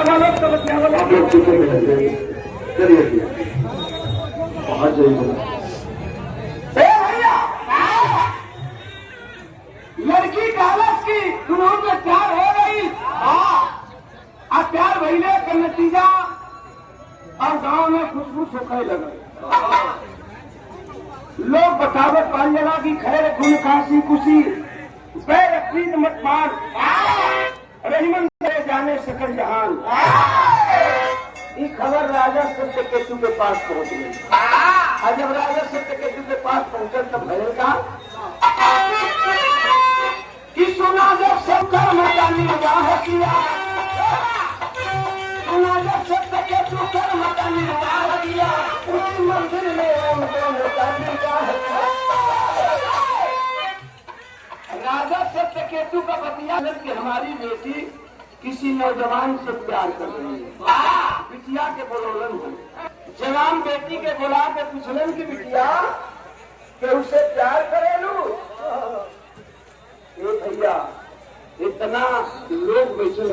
आप लोग पीछे में लग जाइए। चलिए बहुत जाइए। लड़की कालस की दोनों पे प्यार हो गई। और प्यार भइले का नतीजा और गांव में खुशबू सुखे लगे। लोग बतावत पान जला की खैर खुन काशी कुशी पैर प्रीत मत मान रहीमन से जाने सकल जहान। ये खबर राजा सत्य केतु के पास पहुंच गई। और जब राजा सत्य केतु के पास पहुंचे तब भरेगा कि सुना जब शंकर माता ने विवाह किया। सुना जब सत्य केतु कर माता ने विवाह किया। उसी मंदिर में उनको माता ने विवाह किया। राजा सत्य केतु का बतिया कि हमारी बेटी किसी नौजवान से प्यार कर रही है। बिटिया के बोलोलन है। जवान बेटी के बुला के पूछलन की बिटिया कि उसे प्यार करेलू। भैया इतना लोग बैठे